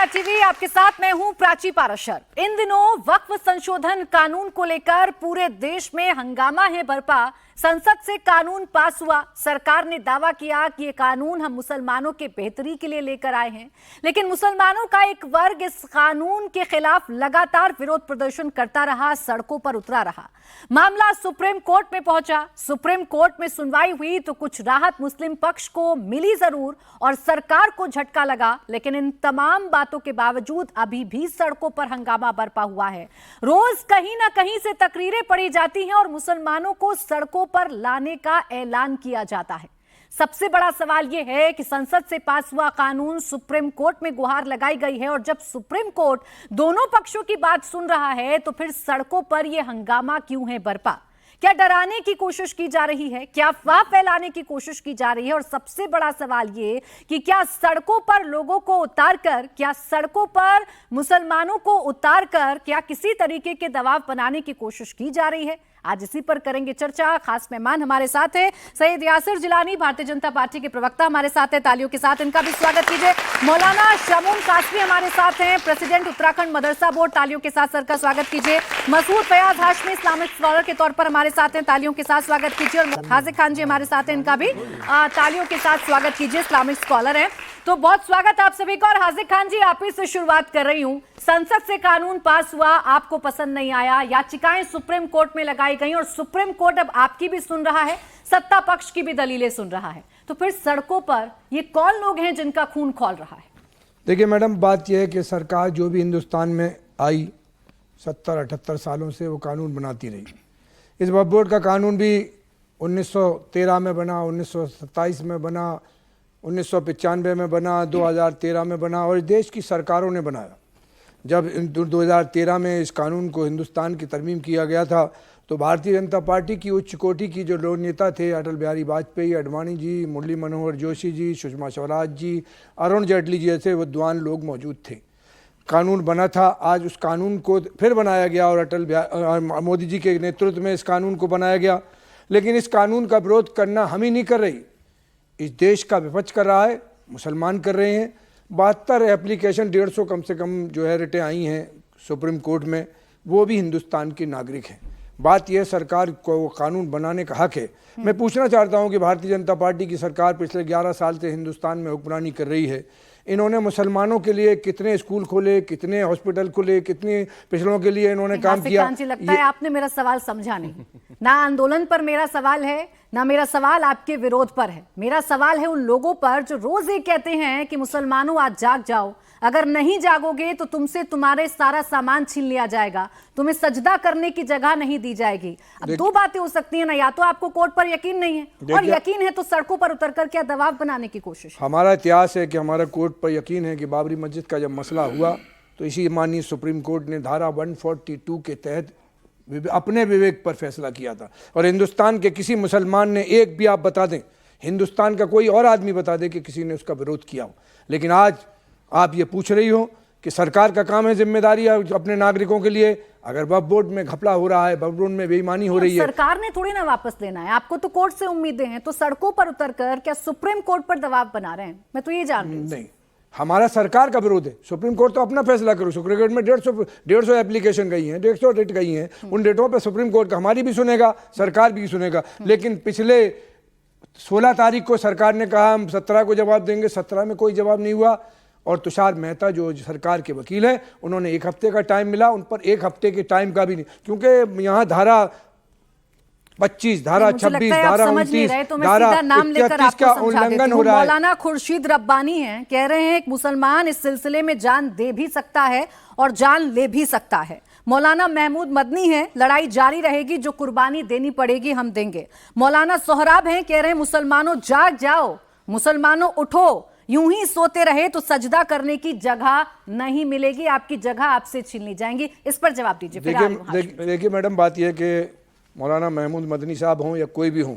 India TV आपके साथ मैं हूं प्राची पाराशर। इन दिनों वक्फ संशोधन कानून को लेकर पूरे देश में हंगामा है बरपा। संसद से कानून पास हुआ। सरकार ने दावा किया कि ये कानून हम मुसलमानों के बेहतरी के लिए लेकर आए हैं, लेकिन मुसलमानों का एक वर्ग इस कानून के खिलाफ लगातार विरोध प्रदर्शन करता रहा, सड़कों पर उतरा रहा। मामला सुप्रीम कोर्ट में पहुंचा। सुप्रीम कोर्ट में सुनवाई हुई तो कुछ राहत मुस्लिम पक्ष को मिली जरूर और सरकार को झटका लगा, लेकिन इन तमाम बातों के बावजूद अभी भी सड़कों पर हंगामा बरपा हुआ है। रोज कहीं ना कहीं से तकरीरें पड़ी जाती हैं और मुसलमानों को सड़कों पर लाने का ऐलान किया जाता है। सबसे बड़ा सवाल यह है कि संसद से पास हुआ कानून सुप्रीम कोर्ट में गुहार लगाई गई है और जब सुप्रीम कोर्ट दोनों पक्षों की बात सुन रहा है तो फिर सड़कों पर यह हंगामा क्यों है बरपा? क्या डराने की कोशिश की जा रही है? क्या अफवाह फैलाने की कोशिश की जा रही है? और सबसे बड़ा सवाल ये कि क्या सड़कों पर लोगों को उतारकर, क्या सड़कों पर मुसलमानों को उतारकर क्या किसी तरीके के दबाव बनाने की कोशिश की जा रही है? आज इसी पर करेंगे चर्चा। खास मेहमान हमारे साथ है सैयद यासिर जिलानी, भारतीय जनता पार्टी के प्रवक्ता हमारे साथ है, तालियों के साथ इनका भी स्वागत कीजिए। मौलाना शमूम कासमी हमारे साथ हैं, प्रेसिडेंट उत्तराखंड मदरसा बोर्ड, तालियों के साथ सर का स्वागत कीजिए। मसूद फयाज हाशमी इस्लामिक स्कॉलर के तौर पर हमारे साथ हैं, तालियों के साथ स्वागत कीजिए। और हाजिक खान जी हमारे साथ हैं, इनका भी तालियों के साथ स्वागत कीजिए, इस्लामिक स्कॉलर हैं। तो बहुत स्वागत आप सभी का। और हाजिक खान जी, आप ही से शुरुआत कर रही हूं। संसद से कानून पास हुआ, आपको पसंद नहीं आया, याचिकाएं सुप्रीम कोर्ट में लगाई गई और सुप्रीम कोर्ट अब आपकी भी सुन रहा है, सत्ता पक्ष की भी दलीलें सुन रहा है, तो फिर सड़कों पर ये कौन लोग हैं जिनका खून खौल रहा है? देखिए मैडम, बात यह है कि सरकार जो भी हिंदुस्तान में आई 70-78 सालों से वो कानून बनाती रही। इस वक्फ बोर्ड का कानून भी 1913 में बना, 1927 में बना, 1995 में बना, 2013 में बना और देश की सरकारों ने बनाया। जब 2013 में इस कानून को हिंदुस्तान की तरमीम किया गया था तो भारतीय जनता पार्टी की उच्च कोटि की जो लोक नेता थे, अटल बिहारी वाजपेयी, आडवाणी जी, मुरली मनोहर जोशी जी, सुषमा स्वराज जी, अरुण जेटली जी जैसे विद्वान लोग मौजूद थे। कानून बना था, आज उस कानून को फिर बनाया गया और मोदी जी के नेतृत्व में इस कानून को बनाया गया। लेकिन इस कानून का विरोध करना हम ही नहीं कर रही, इस देश का विपक्ष कर रहा है, मुसलमान कर रहे हैं। 72 एप्लीकेशन 150 कम से कम जो है रिटें आई हैं सुप्रीम कोर्ट में, वो भी हिंदुस्तान के नागरिक हैं। बात यह सरकार को कानून बनाने का हक है। मैं पूछना चाहता हूं कि भारतीय जनता पार्टी की सरकार पिछले 11 साल से हिंदुस्तान में हुक्मरानी कर रही है। इन्होंने मुसलमानों के लिए कितने स्कूल खोले, कितने हॉस्पिटल खोले, कितने पिछड़ों के लिए इन्होंने काम किया? लगता है आपने मेरा सवाल समझा नहीं। ना आंदोलन पर मेरा सवाल है, ना मेरा सवाल आपके विरोध पर है। मेरा सवाल है उन लोगों पर जो रोज ये कहते हैं कि मुसलमानों आज जाग जाओ, अगर नहीं जागोगे तो तुमसे तुम्हारे सारा सामान छीन लिया जाएगा, तुम्हें सजदा करने की जगह नहीं दी जाएगी। अब दो बातें हो सकती है ना, या तो आपको कोर्ट पर यकीन नहीं है और यकीन है तो सड़कों पर उतरकर क्या दबाव बनाने की कोशिश। हमारा इतिहास है कि हमारा कोर्ट पर यकीन है कि बाबरी मस्जिद का जब मसला हुआ तो इसी माननीय सुप्रीम कोर्ट ने धारा 142 के तहत अपने विवेक पर फैसला किया था। और हिंदुस्तान के किसी मुसलमान ने, एक भी आप बता दें, हिंदुस्तान का कोई और आदमी बता दे कि किसी ने उसका विरोध किया हो। लेकिन आज आप ये पूछ रही हो कि सरकार का काम है जिम्मेदारी अपने नागरिकों के लिए। अगर वक्फ बोर्ड में घपला हो रहा है, वक्फ बोर्ड में बेईमानी हो रही है, सरकार ने थोड़ी ना वापस लेना है, आपको तो कोर्ट से उम्मीदें हैं, तो सड़कों पर उतरकर क्या सुप्रीम कोर्ट पर दबाव बना रहे हैं? मैं तो ये जान रही हूं। नहीं, हमारा सरकार का विरोध है। सुप्रीम कोर्ट तो अपना फैसला करो। सुप्रीम कोर्ट में 150 एप्लीकेशन गई हैं, 150 डेट गई हैं। उन डेटों पर सुप्रीम कोर्ट का हमारी भी सुनेगा, सरकार भी सुनेगा। लेकिन पिछले 16 तारीख को सरकार ने कहा हम 17 को जवाब देंगे, 17 में कोई जवाब नहीं हुआ। और तुषार मेहता जो सरकार के वकील हैं, उन्होंने 1 हफ्ते का टाइम मिला, उन पर 1 हफ्ते के टाइम का भी नहीं, क्योंकि यहाँ धारा 25, धारा 26, धारा 29, धारा 31 का उल्लंघन हो रहा है। मौलाना खुर्शीद रब्बानी हैं, कह रहे हैं एक मुसलमान इस सिलसिले में जान दे भी सकता है और जान ले भी सकता है। मौलाना महमूद मदनी है, लड़ाई जारी रहेगी, जो कुर्बानी देनी पड़ेगी हम देंगे। मौलाना सोहराब हैं, कह रहे हैं मुसलमानों जाग जाओ, मुसलमानों उठो, यूं ही सोते रहे तो सजदा करने की जगह नहीं मिलेगी, आपकी जगह आपसे छीन ली जाएंगी। इस पर जवाब दीजिए। देखिए मैडम, बात यह है कि मौलाना महमूद मदनी साहब हों या कोई भी हों,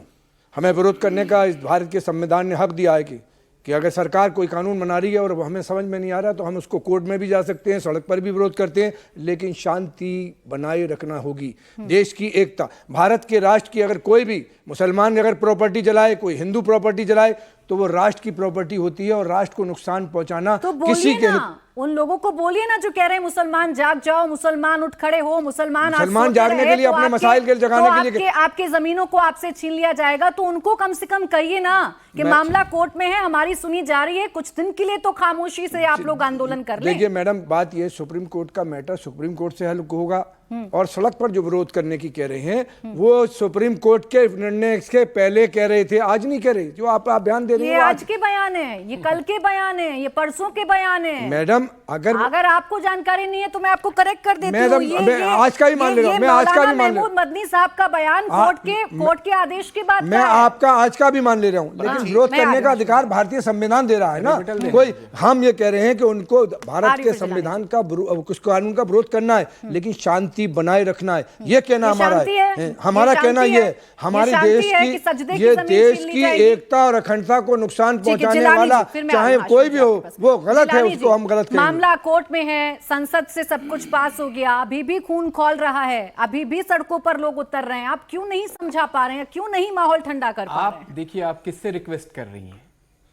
हमें विरोध करने का इस भारत के संविधान ने हक दिया है कि अगर सरकार कोई कानून बना रही है और हमें समझ में नहीं आ रहा तो हम उसको कोर्ट में भी जा सकते हैं, सड़क पर भी विरोध करते हैं, लेकिन शांति बनाए रखना होगी। देश की एकता, भारत के राष्ट्र की अगर कोई भी मुसलमान अगर प्रॉपर्टी जलाए, कोई हिंदू प्रॉपर्टी जलाए, तो वो राष्ट्र की प्रॉपर्टी होती है और राष्ट्र को नुकसान पहुंचाना तो किसी बोलिए के ना, उन लोगों को बोलिए ना जो कह रहे हैं मुसलमान जाग जाओ, मुसलमान उठ खड़े हो, मुसलमान आज मुसलमान सोते जागने रहे, के लिए, तो अपने आपके- मसाइल के जगाने तो के लिए आपके जमीनों को आपसे छीन लिया जाएगा, तो उनको कम से कम कहिए ना कि मामला कोर्ट में है, हमारी सुनी जा रही है, कुछ दिन के लिए तो खामोशी से आप लोग आंदोलन कर लें। देखिए मैडम, बात ये सुप्रीम कोर्ट का मैटर सुप्रीम कोर्ट से हल होगा, और सड़क पर जो विरोध करने की कह रहे हैं वो सुप्रीम कोर्ट के निर्णय के पहले कह रहे थे, आज नहीं कह रहे। जो आप बयान दे रहे ये हैं आज के बयान है, ये कल के बयान है, ये परसों के बयान है। मैडम अगर आपको जानकारी नहीं है तो मैं आपको करेक्ट कर देती मैडम, हूँ। मैं आज का ही मान ले रहा हूँ, मैं आज का भी मान ले रहा हूँ। मदनी साहब का बयान कोर्ट के आदेश के बाद मैं आपका आज का भी मान ले रहा हूँ, लेकिन विरोध मैं करने आ का अधिकार भारतीय संविधान दे रहा है ना। कोई हम ये कह रहे हैं कि उनको भारत के संविधान का कुछ कानून का विरोध करना है, लेकिन शांति बनाए रखना है, ये कहना हमारा है। हमारा कहना ये है, हमारे देश की, ये देश की एकता और अखंडता को नुकसान पहुंचाने वाला चाहे कोई भी हो, वो गलत है, उसको हम गलत कहेंगे। मामला कोर्ट में है, संसद से सब कुछ पास हो गया, अभी भी खून खौल रहा है, अभी भी सड़कों पर लोग उतर रहे हैं, आप क्यों नहीं समझा पा रहे हैं, क्यों नहीं माहौल ठंडा कर पा रहे हैं? आप देखिए, आप किससे रिक्वेस्ट कर रही हैं?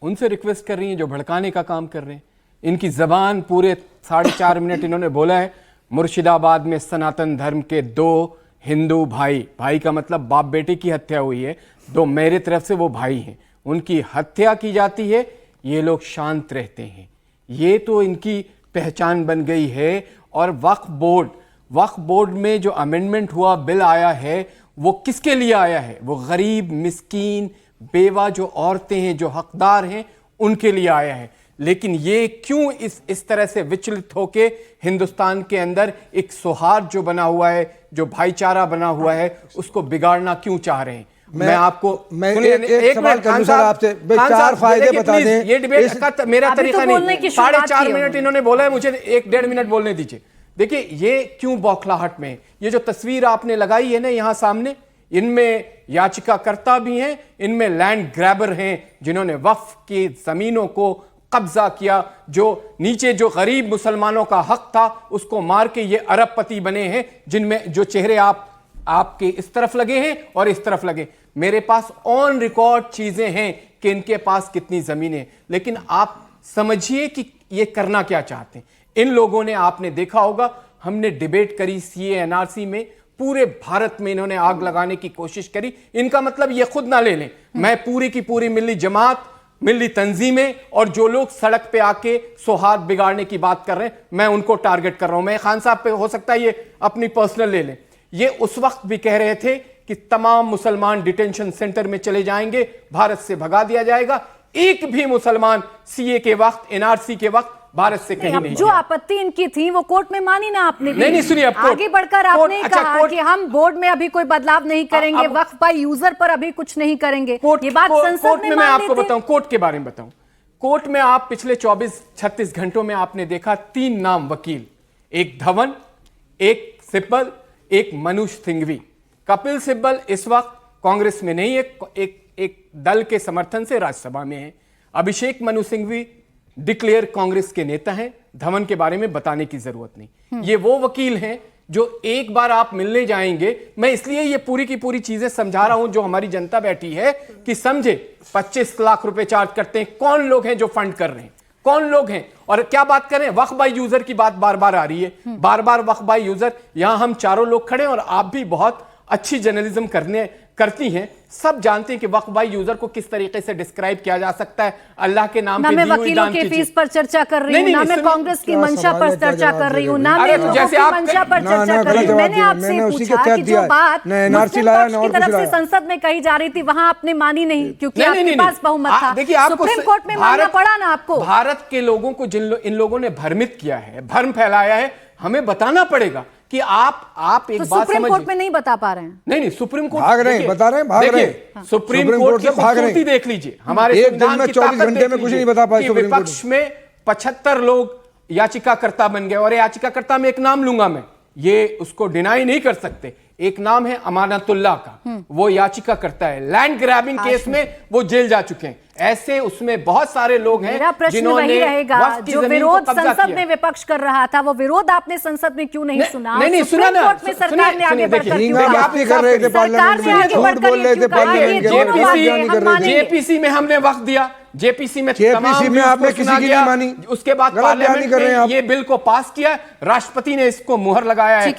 उनसे रिक्वेस्ट कर रही हैं जो भड़काने का काम कर रहे हैं। इनकी जबान पूरे 4.5 मिनट इन्होंने बोला है, मुर्शिदाबाद में सनातन धर्म के 2 हिंदू भाई का मतलब बाप बेटे की हत्या हुई है, 2 मेरे तरफ से वो भाई हैं, उनकी हत्या की जाती है, ये लोग शांत रहते हैं। ये तो इनकी पहचान बन गई है। और वक्फ बोर्ड में जो अमेंडमेंट हुआ, बिल आया है, वो किसके लिए आया है? वो गरीब, मिस्कीन, बेवा जो औरतें हैं, जो हकदार हैं, उनके लिए आया है। लेकिन ये क्यों इस तरह से विचलित होके हिंदुस्तान के अंदर एक सौहार्द जो बना हुआ है, जो भाईचारा बना हुआ है, उसको बिगाड़ना क्यों चाह रहे हैं? मैं आपको एक सवाल करूं सर आपसे, 4 फायदे बता दें। ये डिबेट का मेरा तरीका नहीं। 4.5 मिनट इन्होंने बोला है, मुझे 1-1.5 मिनट बोलने दीजिए। देखिए ये क्यों बौखलाहट में, ये जो तस्वीर आपने लगाई है ना यहां सामने, इनमें याचिकाकर्ता भी हैं, इनमें लैंड ग्रैबर हैं, जिन्होंने वक्फ की जमीनों को कब्जा किया, जो नीचे जो गरीब मुसलमानों का हक था उसको मार के ये अरबपति बने हैं, जिनमें जो चेहरे आपके इस तरफ लगे हैं और इस तरफ लगे। मेरे पास ऑन रिकॉर्ड चीजें हैं कि इनके पास कितनी जमीनें हैं, लेकिन आप समझिए कि ये करना क्या चाहते हैं। इन लोगों ने, आपने देखा होगा, हमने डिबेट करी सीए एनआरसी में, पूरे भारत में इन्होंने आग लगाने की कोशिश करी। इनका मतलब ये खुद ना ले लें, मैं पूरी की पूरी मिल्ली जमात, मिल्ली तंजीमें और जो लोग सड़क पे आके सौहार्द बिगाड़ने की बात कर रहे हैं, मैं उनको टारगेट कर रहा हूं। मैं खान साहब पे हो सकता है ये अपनी पर्सनल ले लें। ये उस वक्त भी कह रहे थे कि तमाम मुसलमान डिटेंशन सेंटर में चले जाएंगे, भारत से भगा दिया जाएगा। एक भी मुसलमान सीए के वक्त, एनआरसी के वक्त भारत से कहीं नहीं। जो आपत्ति इनकी थी वो कोर्ट में मानी ना आपने भी। नहीं सुनिए, आगे बढ़कर आपने कहा कि हम बोर्ड में अभी कोई बदलाव नहीं करेंगे, वक्फ बाय यूजर पर अभी कुछ नहीं करेंगे। ये बात संसद में मैं आपको बताऊं, कोर्ट के बारे में बताऊं। कोर्ट में आप पिछले 24-36 घंटों में आपने देखा 3 नाम वकील, एक धवन, एक सिब्बल, एक मनुष सिंघवी। कपिल सिब्बल इस वक्त कांग्रेस में नहीं है, एक दल के समर्थन से राज्यसभा में है। अभिषेक मनु सिंघवी डिक्लेयर कांग्रेस के नेता हैं, धवन के बारे में बताने की जरूरत नहीं। ये वो वकील हैं जो एक बार आप मिलने जाएंगे, मैं इसलिए ये पूरी की पूरी चीजें समझा रहा हूं जो हमारी जनता बैठी है कि समझे। 25 लाख रुपए चार्ज करते हैं, कौन लोग हैं जो फंड कर रहे हैं, कौन लोग हैं, और क्या बात कर रहे हैं? वक्फ बाय यूजर की बात बार बार आ रही है, बार बार वक्फ बाय यूजर। यहां हम चारों लोग खड़े हैं और आप भी बहुत अच्छी जर्नलिज्म करती हैं, सब जानते हैं कि वक्फ बाय यूजर को किस तरीके से डिस्क्राइब किया जा सकता है। अल्लाह के नाम पे दी हुई दान की चीज। ना मैं वकीलों के फीस पर चर्चा कर रही हूं, ना मैं कांग्रेस की मंशा पर चर्चा कर रही हूं, ना मैं लोगों की मंशा पर चर्चा कर रही हूं। मैंने आपसे पूछा कि जो बात मुस्लिम पक्ष की तरफ से संसद में कही जा रही थी वहां आपने मानी नहीं, क्योंकि आपके पास बहुमत था। देखिए, आपको सुप्रीम कोर्ट में मानना पड़ा ना आपको। भारत के लोगों को इन लोगों ने भ्रमित किया है, भ्रम फैलाया है, हमें बताना पड़ेगा कि आप एक बात सुप्रीम कोर्ट में नहीं बता पा रहे हैं। नहीं, सुप्रीम कोर्ट भाग रहे हैं, बता रहे हैं, भाग रहे हैं। सुप्रीम कोर्ट की खूबसूरती देख लीजिए, हमारे एक दिन में 24 घंटे में कुछ नहीं बता पाए सुप्रीम कोर्ट। विपक्ष में 75 लोग याचिकाकर्ता बन गए, और याचिकाकर्ता में एक नाम लूंगा मैं, ये उसको डिनाई नहीं कर सकते। एक नाम है अमानतुल्लाह का, वो याचिका करता है, लैंड ग्रैबिंग केस में वो जेल जा चुके हैं। ऐसे उसमें बहुत सारे लोग हैं मेरा प्रश्न वही रहेगा, जो विरोध संसद में विपक्ष कर रहा था, वो विरोध आपने संसद में क्यों नहीं सुना? नहीं सुना ना। कोर्ट में सरकार ने आगे बढ़कर क्यों कहा? आप ही कर रहे थे पार्लियामेंट में, झूठ बोल रहे थे पार्लियामेंट के। जेपीसी में हमने वक्त दिया, जेपीसी में जेपीसी में आपने किसी की नहीं मानी, उसके बाद पार्लियामेंट में ये बिल को पास किया, राष्ट्रपति ने इसको मुहर लगाया है।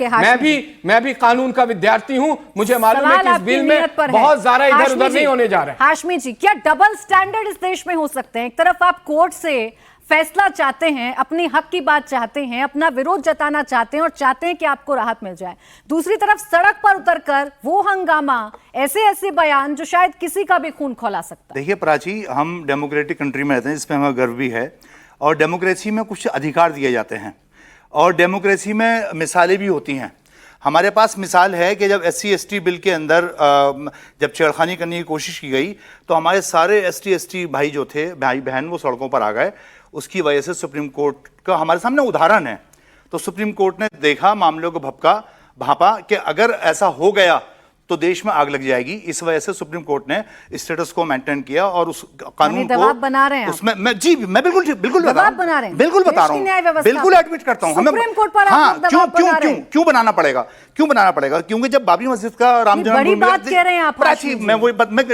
मैं भी कानून का विद्यार्थी हूं, मुझे मालूम है कि इस बिल में बहुत ज्यादा इधर उधर नहीं होने जा रहा है। हाशमी जी, क्या डबल स्टैंडर्ड इस देश में हो सकते हैं? एक तरफ आप कोर्ट से फैसला चाहते हैं, अपनी हक की बात चाहते हैं, अपना विरोध जताना चाहते हैं और चाहते हैं कि आपको राहत मिल जाए, दूसरी तरफ सड़क पर उतरकर वो हंगामा, ऐसे बयान जो शायद किसी का भी खून खौला सकता है। देखिए प्राची, हम डेमोक्रेटिक कंट्री में रहते हैं जिसमें हमें गर्व भी है, और डेमोक्रेसी में कुछ अधिकार दिए जाते हैं और डेमोक्रेसी में मिसालें भी होती हैं। हमारे पास मिसाल है कि जब SC/ST बिल के अंदर जब छेड़खानी करने की कोशिश की गई तो हमारे सारे ST/ST भाई जो थे, भाई बहन, वो सड़कों पर आ गए। उसकी वजह से सुप्रीम कोर्ट का हमारे सामने उदाहरण है। तो सुप्रीम कोर्ट ने देखा, मामलों को भांपा कि अगर ऐसा हो गया तो देश में आग लग जाएगी। इस वजह से सुप्रीम कोर्ट ने स्टेटस को मेंटेन किया और उस कानून को दबाव बना रहे हैं उसमें मैं बिल्कुल बता रहा हूं, बिल्कुल एडमिट करता हूं। सुप्रीम कोर्ट पर क्यों बनाना पड़ेगा? क्योंकि जब बाबरी मस्जिद का राम बड़ी बात कह रहे हैं आप प्राची, मैं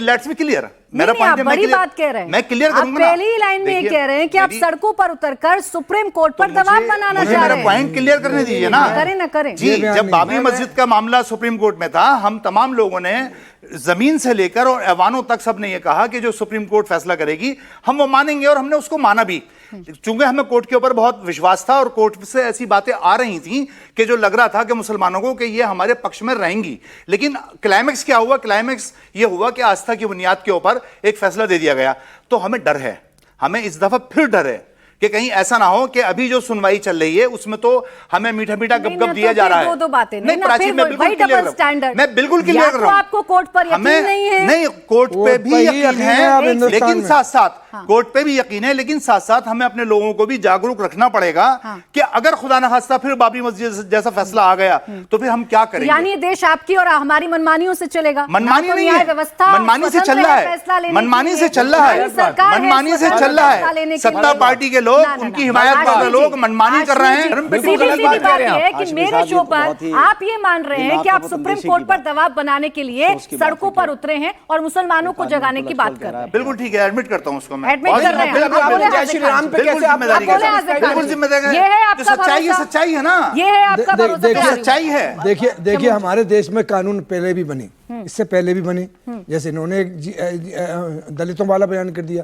लेट्स बी क्लियर, मेरा पॉइंट बड़ी बात कह रहे हैं, मैं क्लियर करूंगा। पहली लाइन में कह रहे हैं कि आप सड़कों पर उतरकर सुप्रीम कोर्ट पर दबाव बनाना चाह रहे हैं। मेरा पॉइंट क्लियर करने दीजिए ना। करें जी, जब बाबरी मस्जिद का मामला सुप्रीम कोर्ट में था, हम तमाम लोगों ने जमीन से लेकर और ऐवानों तक सबने ये कहा कि जो सुप्रीम कोर्ट फैसला करेगी हम वो मानेंगे, और हमने उसको माना भी, चूंकि हमें कोर्ट के ऊपर बहुत विश्वास था और कोर्ट से ऐसी बातें आ रही थी कि जो लग रहा था कि मुसलमानों को कि ये हमारे पक्ष में रहेंगी। लेकिन क्लाइमेक्स क्या हुआ? क्लाइमेक्स ये हुआ कि आस्था की बुनियाद के ऊपर एक फैसला दे दिया गया। तो हमें डर है, हमें इस दफा फिर डर है कि कहीं ऐसा ना हो कि अभी जो सुनवाई चल रही है उसमें तो हमें मीठा गप दिया जा रहा है। दो बातें नहीं प्राची, मैं बिल्कुल क्लियर कर रहा हूं। आपको कोर्ट पर यकीन नहीं है? नहीं, कोर्ट पे भी यकीन है, लेकिन साथ साथ कोर्ट पे भी यकीन है, लेकिन साथ साथ हमें अपने लोगों को भी जागरूक रखना पड़ेगा कि अगर खुदा न खास्ता फिर बाबरी मस्जिद जैसा फैसला आ गया तो फिर हम क्या करेंगे? यानी देश आपकी और हमारी मनमानियों से चलेगा? मनमानी नहीं है, मनमानी से चल रहा है, मनमानी से चल रहा है। सत्ता पार्टी के लोग, उनकी हिमायत वाले लोग मनमानी कर रहे हैं। कि मेरे शो पर आप ये मान रहे हैं कि आप सुप्रीम कोर्ट पर दबाव बनाने के लिए सड़कों पर उतरे हैं और मुसलमानों को जगाने की बात कर रहे हैं। बिल्कुल ठीक है, एडमिट करता हूं उसको मैं। एडमिट कर रहे हैं। जय श्री राम पे कैसे आप बिल्कुल जिम्मेदारी है। सच्चाई है ना, ये है आपका भरोसा, सच्चाई है। देखिए हमारे देश में कानून पहले भी बने, इससे पहले भी बने, जैसे इन्होंने दलितों वाला बयान कर दिया,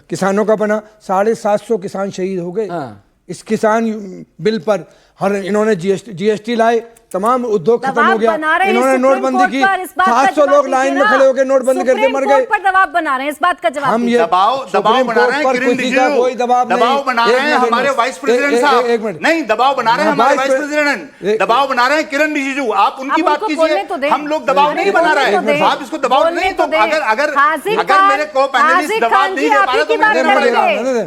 किसानों का बना, 750 किसान शहीद हो गए इस किसान बिल पर। हर इन्होंने जीएसटी लाए, तमाम उद्योग खत्म हो गया, इन्होंने नोटबंदी की, 700 लोग लाइन में खड़े होकर नोटबंदी करके मर गए। पर दबाव बना रहे हैं, इस बात का जवाब हम ये दबाव बना रहे हैं, किरण रिजिजू दबाव बना रहे हैं, हमारे वाइस प्रेसिडेंट साहब नहीं दबाव बना रहे हैं, हमारे वाइस प्रेसिडेंट दबाव बना रहे हैं, किरण रिजिजू, आप उनकी बात कीजिए। हम लोग दबाव नहीं बना रहे हैं, आप इसको दबाव नहीं, तो अगर मेरे को पैनलिस्ट दबाव नहीं दे पा रहे तो मुझे पड़ेगा।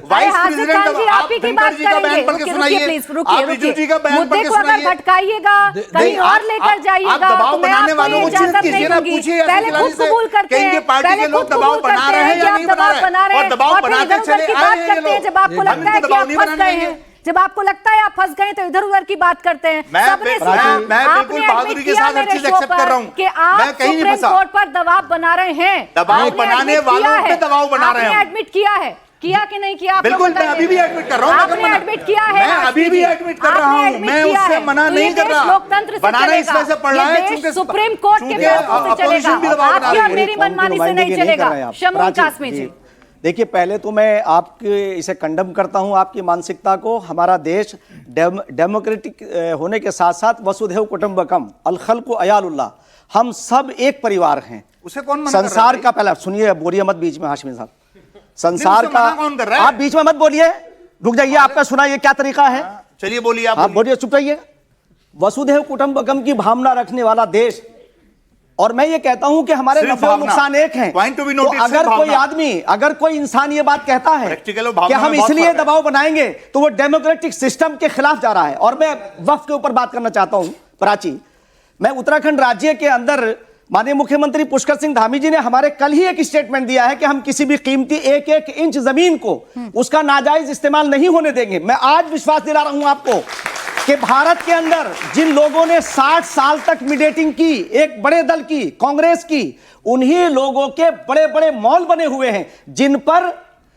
वाइस प्रेसिडेंट आप धनखड़ जी का बयान पढ़ के सुनाइए, आप रिजिजू जी का बयान पढ़ के सुनाइए। भटकाइएगा, कहीं और लेकर जाइएगा, दबाव बनाने वालों को चीज कीजिए ना, पूछिए पहले खुद कबूल करते हैं, पार्टी के लोग दबाव बना रहे हैं या नहीं बना रहे हैं, और दबाव बनाते चले आए हैं ये लोग। जब आपको लगता है कि आप फंस गए हैं, जब आपको लगता है आप फंस गए तो इधर उधर की बात करते हैं। मैं बिल्कुल बहादुरी के साथ हर चीज एक्सेप्ट कर रहा हूं कि आप सुप्रीम कोर्ट पर दबाव बना रहे हैं, दबाव बनाने वालों पे दबाव बना रहे हैं। एडमिट किया कि नहीं किया? बिल्कुल, मैं अभी भी एडमिट कर रहा हूं। आपने एडमिट किया है, मैं अभी भी एडमिट कर रहा हूं, मैं उससे मना नहीं कर रहा। लोकतंत्र बनाना इस वजह से पड़ रहा है क्योंकि सुप्रीम कोर्ट के फैसले से चलेगा, आपकी और मेरी मनमानी से नहीं चलेगा। शमून कासमी जी, देखिए, पहले तो मैं आपके इसे कंडम करता हूं, आपकी मानसिकता को। हमारा देश डेमोक्रेटिक होने के साथ साथ वसुधैव कुटुंबकम अल खल्कु अयालुल्लाह, हम सब एक परिवार हैं। उसे कौन मना संसार का पहला सुनिए, बोलिए मत बीच में हाशमी साहब, संसार का आप बीच में मत बोलिए, रुक जाइए, आपका सुनाइए क्या तरीका है। चलिए बोलिए, आप बोलिए, चुप रहिए। वसुधैव कुटुंबकम की भावना रखने वाला देश, और मैं ये कहता हूं कि हमारे नफे और नुकसान एक हैं। तो अगर कोई आदमी, अगर कोई इंसान ये बात कहता है कि हम इसलिए दबाव बनाएंगे, तो वो डेमोक्रेटिक सिस्टम के खिलाफ जा रहा है। और मैं वक्फ के ऊपर बात करना चाहता हूं। प्राची, मैं उत्तराखंड राज्य के अंदर माननीय मुख्यमंत्री पुष्कर सिंह धामी जी ने हमारे कल ही एक स्टेटमेंट दिया है कि हम किसी भी कीमती एक एक इंच जमीन को उसका नाजायज इस्तेमाल नहीं होने देंगे। मैं आज विश्वास दिला रहा हूं आपको कि भारत के अंदर जिन लोगों ने 60 साल तक मीडिएटिंग की, एक बड़े दल की, कांग्रेस की, उन्हीं लोगों के बड़े बड़े मॉल बने हुए हैं, जिन पर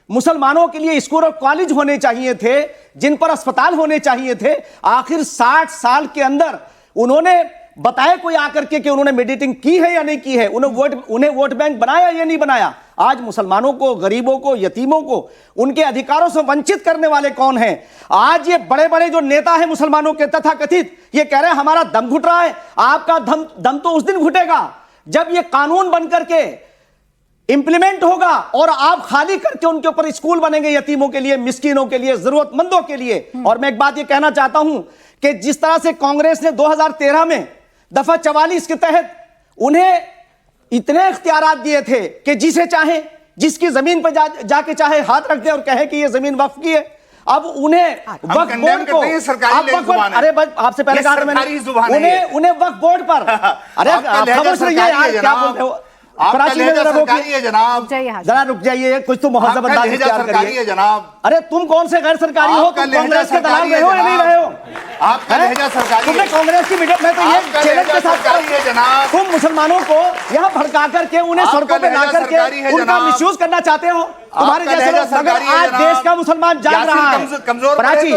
मुसलमानों के लिए स्कूल और कॉलेज होने चाहिए थे, जिन पर अस्पताल होने चाहिए थे। आखिर 60 साल के अंदर उन्होंने बताया कोई आकर के कि उन्होंने मीडिएटिंग की है या नहीं की है, उन्हें वोट बैंक बनाया या नहीं बनाया। आज मुसलमानों को, गरीबों को, यतीमों को उनके अधिकारों से वंचित करने वाले कौन हैं? आज ये बड़े बड़े जो नेता हैं मुसलमानों के तथाकथित, ये कह रहे हैं हमारा दम घुट रहा है। आपका दम तो उस दिन घुटेगा जब ये कानून बन करके इंप्लीमेंट होगा और आप खाली करके उनके ऊपर स्कूल बनेंगे, यतीमों के लिए, मिस्कीनों के लिए, जरूरतमंदों के लिए। और मैं एक बात ये कहना चाहता हूं कि जिस तरह से कांग्रेस ने 2013 में दफा 44 के तहत उन्हें इतने इख्तियारात दिए थे कि जिसे चाहे, जिसकी जमीन पर जाके चाहे हाथ रख दे और कहे कि यह जमीन वक्फ की है। अब उन्हें वक्फ बोर्ड को, अरे आपसे पहले कहा मैंने, उन्हें वक्फ बोर्ड पर, अरे खबर से यार क्या बोलते हो, जरा रुक जाइए, कुछ तो बहुत जबरदस्त इख्तियार करिए जनाब। अरे तुम कौन से गैर सरकारी हो? तुम कांग्रेस के दलाल रहे हो या नहीं रहे हो? तुमने कांग्रेस की मीडिया में तो ये चैलेंज के साथ जनाब, तुम मुसलमानों को यहाँ भड़का करके उन्हें सड़कों पे ला करके उनका मिसयूज करना चाहते हो। तुम्हारे जैसे लोग, मगर आज देश का मुसलमान जाग रहा है। प्राची,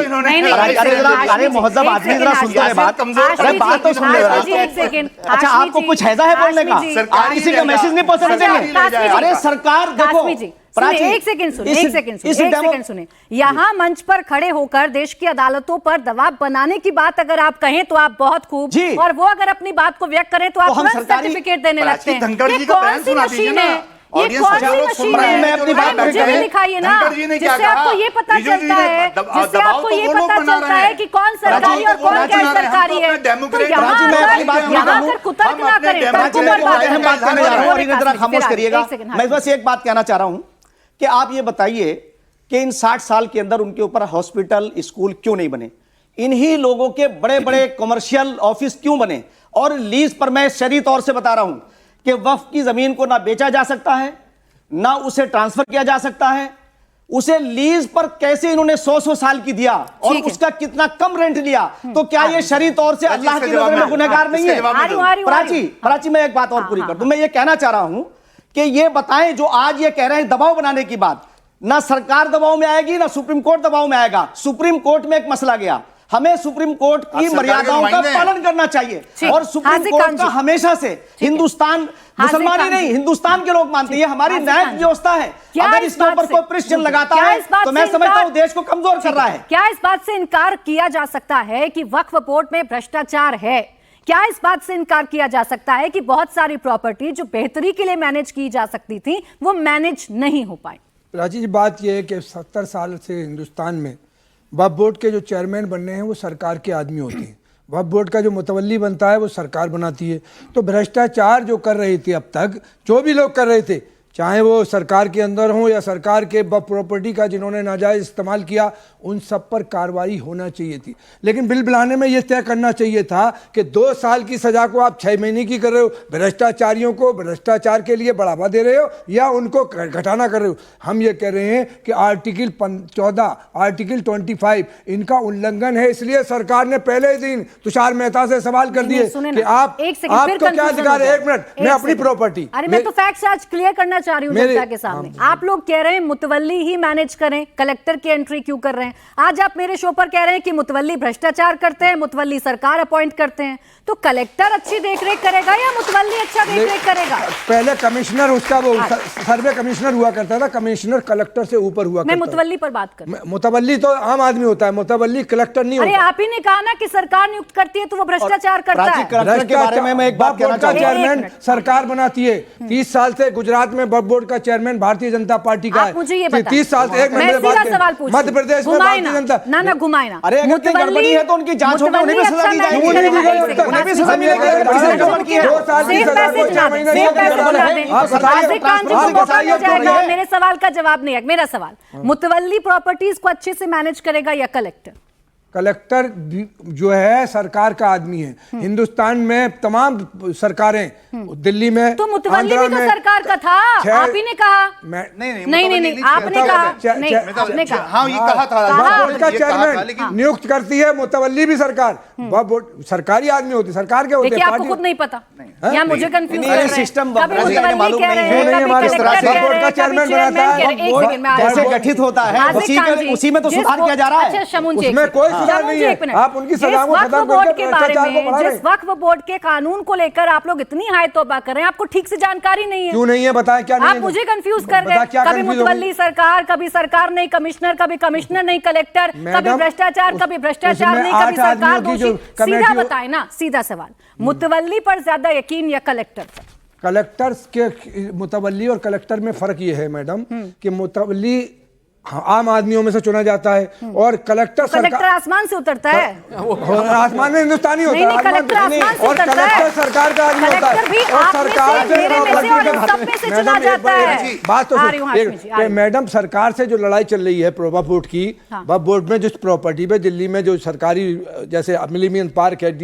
अरे मोहज्जब आदमी जरा सुनता है बात, अरे बात तो सुन ले। अच्छा, आपको कुछ हैजा है बोलने का? आप किसी का मैसेज नहीं पहुंचाने देंगे? अरे सरकार देखो, एक सेकंड सुने। यहाँ मंच पर खड़े होकर देश की अदालतों पर दबाव बनाने की बात अगर आप कहें तो आप बहुत खूब, और वो अगर अपनी बात को व्यक्त करें तो आप तुरंत सर्टिफिकेट देने लगते हैं। ये कौन सी मशीन है? ये कौन सी मशीन है? मैं अपनी बात मुझे भी दिखाइए ना, जिससे आपको ये पता चलता है, जिससे आपको ये पता चलता है कि कौन सरकारी और कौन गैर सरकारी है। तो यहाँ पर कुतर्क ना करें, खामोश करिएगा। मैं बस एक बात कहना चाह रहा हूं कि आप ये बताइए कि इन 60 साल के अंदर उनके ऊपर हॉस्पिटल, स्कूल क्यों नहीं बने? इन्हीं लोगों के बड़े बड़े कमर्शियल ऑफिस क्यों बने? और लीज पर मैं शरई तौर से बता रहा हूं कि वक्फ की जमीन को ना बेचा जा सकता है, ना उसे ट्रांसफर किया जा सकता है। उसे लीज पर कैसे इन्होंने 100 साल की दिया और उसका कितना कम रेंट लिया, तो क्या ये शरई तौर से अल्लाह की नजर में गुनहगार नहीं है? प्राची, मैं एक बात और पूरी कर दूं। मैं ये कहना चाह रहा हूं कि ये बताएं, जो आज ये कह रहे हैं दबाव बनाने की बात, ना सरकार दबाव में आएगी ना सुप्रीम कोर्ट दबाव में आएगा। सुप्रीम कोर्ट में एक मसला गया, हमें सुप्रीम कोर्ट की मर्यादाओं का पालन करना चाहिए। और सुप्रीम कोर्ट का हमेशा से हिंदुस्तान, मुसलमान ही नहीं, हिंदुस्तान के लोग मानते हैं, हमारी न्यायिक व्यवस्था है। अगर इसके ऊपर कोई प्रश्न लगाता है तो मैं समझता हूं देश को कमजोर कर रहा है। क्या इस बात से इनकार किया जा सकता है कि वक्फ बोर्ड में भ्रष्टाचार है? क्या इस बात से इनकार किया जा सकता है कि बहुत सारी प्रॉपर्टी जो बेहतरी के लिए मैनेज की जा सकती थी वो मैनेज नहीं हो पाई? राजी जी, बात यह है कि 70 साल से हिंदुस्तान में वक्फ बोर्ड के जो चेयरमैन बनने हैं वो सरकार के आदमी होते हैं। वक्फ बोर्ड का जो मुतवल्ली बनता है वो सरकार बनाती है। तो भ्रष्टाचार जो कर रहे थे अब तक, जो भी लोग कर रहे थे, चाहे वो सरकार के अंदर हो या सरकार के वक्फ प्रॉपर्टी का जिन्होंने नाजायज इस्तेमाल किया, उन सब पर कार्रवाई होना चाहिए थी। लेकिन बिल बनाने में ये तय करना चाहिए था कि 2 साल की सजा को आप 6 महीने की कर रहे हो, भ्रष्टाचारियों को भ्रष्टाचार के लिए बढ़ावा दे रहे हो या उनको घटाना कर रहे हो। हम ये कह रहे हैं कि आर्टिकल 14, आर्टिकल 25 इनका उल्लंघन है। इसलिए सरकार ने पहले दिन तुषार मेहता से सवाल कर दिए कि आपको क्या अधिकार है? 1 मिनट, मैं अपनी प्रॉपर्टी, अरे मैं तो फैक्ट्स आज क्लियर करना चाह रही हूं जनता के सामने। आप लोग कह रहे हैं मुतवल्ली ही मैनेज करें, कलेक्टर की एंट्री क्यों कर रहे हैं? आज आप मेरे शो पर कह रहे हैं कि मुतवल्ली भ्रष्टाचार करते हैं, मुतवल्ली सरकार अपॉइंट करते हैं। तो कलेक्टर अच्छी देखरेख करेगा या मुतवल्ली अच्छा देखरेख करेगा? पहले कमिश्नर, उसका वो सर्वे कमिश्नर हुआ करता था, कमिश्नर कलेक्टर से ऊपर हुआ करता। मैं मुतवल्ली पर बात कर, मुतवल्ली तो आम आदमी होता है, मुतवल्ली कलेक्टर नहीं होता। अरे आप ही ने कहा ना कि सरकार नियुक्त करती है तो वो भ्रष्टाचार करता है। कलेक्टर के बारे में मैं एक बात कहना चाहता हूं, चेयरमैन सरकार बनाती है। 30 साल से गुजरात में वक्फ बोर्ड का चेयरमैन भारतीय जनता पार्टी का है। मुझे ये बता, 30 साल से, एक मिनट सवाल पूछ, मध्य प्रदेश में भारतीय जनता, ना घुमाए ना। अरे अगर कोई गड़बड़ी है तो उनकी जांच होगी, उन्हें भी सजा दी जाएगी, उन्हें भी सजा मिलेगी। 2 साल की सजा को 6 महीने मेरे सवाल का जवाब नहीं है। मेरा सवाल, मुतवल्ली प्रॉपर्टीज को अच्छे से मैनेज करेगा या कलेक्टर? कलेक्टर जो है सरकार का आदमी है। हिंदुस्तान में तमाम सरकारें, दिल्ली में, तो मुतवल्ली भी तो सरकार का था, आप ही ने कहा। नहीं, आपने कहा, नहीं आपने कहा, हाँ ये कहा था, बोर्ड का चेयरमैन नियुक्त करती है, मुतवल्ली भी सरकार, सरकारी आदमी होती, सरकार के होते हैं। आपको खुद नहीं पता या मुझे कंफ्यूज कर रहे हैं। सिस्टम कभी मुतवल्ली कह रहे हैं, कभी कलेक्टर कह रहे हैं, कभी चेयरमैन कह रहे हैं। एक सेकंड में कैसे गठित होता है उसी में तो सुधार किया जा रहा है। अच्छा शमुन जी, उसमें कोई सुधार नहीं है। आप उनकी सजा को खत्म करके भ्रष्टाचार को बढ़ा रहे हैं। जिस वक्फ बोर्ड के कानून को लेकर आप लोग इतनी हाय तौबा कर रहे हैं, आपको ठीक से जानकारी नहीं है। क्यों नहीं है, बताएं क्या नहीं है? आप मुझे कंफ्यूज कर रहे हैं। कभी मुतवल्ली सरकार, कभी सरकार नहीं कमिश्नर, कभी कमिश्नर नहीं कलेक्टर, कभी भ्रष्टाचार, कभी भ्रष्टाचार नहीं, कभी सरकार दोषी। सीधा बताएं ना, सीधा सवाल, मुतवल्ली पर ज्यादा यकीन या कलेक्टर पर? कलेक्टर के मुतवल्ली और कलेक्टर में फर्क ये है मैडम कि मुतवल्ली आम आदमियों में से चुना जाता है और कलेक्टर आसमान से उतरता है। आसमान में हिंदुस्तानी होता है, कलेक्टर आसमान से और उतरता है। कलेक्टर सरकार का आदमी होता है और सरकार से बात तो मैडम, सरकार से जो लड़ाई चल रही है वक्फ बोर्ड की, वक्फ बोर्ड में जिस प्रॉपर्टी पे दिल्ली में जो सरकारी, जैसे मिलीनियम पार्क है,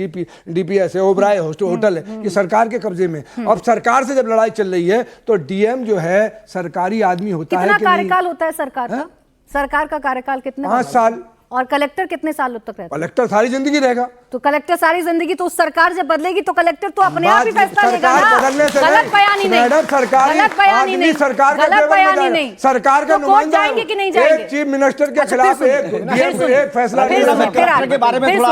DPS है, ओबराय होटल है, ये सरकार के कब्जे में। अब सरकार से जब लड़ाई चल रही है तो DM जो है सरकारी आदमी होता है। कितना कार्यकाल होता है सरकार का? सरकार का कार्यकाल कितना? 5 साल। और कलेक्टर कितने सालों तक रहता है? कलेक्टर सारी जिंदगी रहेगा। तो कलेक्टर सारी जिंदगी, तो उस सरकार जब बदलेगी तो कलेक्टर तो अपने आप ही फैसला लेगा ना। बदलने से गलत बयानी नहीं, मैडम, सरकारी गलत बयानी नहीं, सरकार का गलत बयानी नहीं। सरकार का कोर्ट जाएंगे कि नहीं जाएंगे? एक चीफ मिनिस्टर के खिलाफ एक फैसला के बारे में थोड़ा,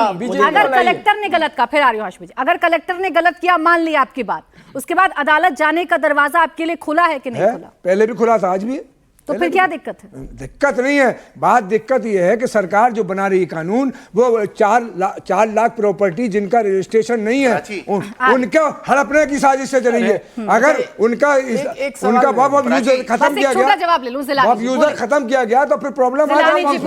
अगर कलेक्टर ने गलत कहा, फिर आ रही हूं हाशमी जी, अगर कलेक्टर ने गलत किया, मान लिया आपकी बात, उसके बाद अदालत जाने का दरवाजा आपके लिए खुला है कि नहीं खुला? पहले भी खुला था, आज भी है। तो फिर क्या दिक्कत है? दिक्कत नहीं है, दिक्कत यह है कि सरकार जो बना रही कानून, वो 4 लाख प्रॉपर्टी जिनका रजिस्ट्रेशन नहीं है, उनका हड़पने की साजिश से चली है। अगर उनका वक्फ यूजर खत्म किया गया, जवाब ले लूं, वक्फ यूजर खत्म किया गया तो फिर प्रॉब्लम आ जाएगी।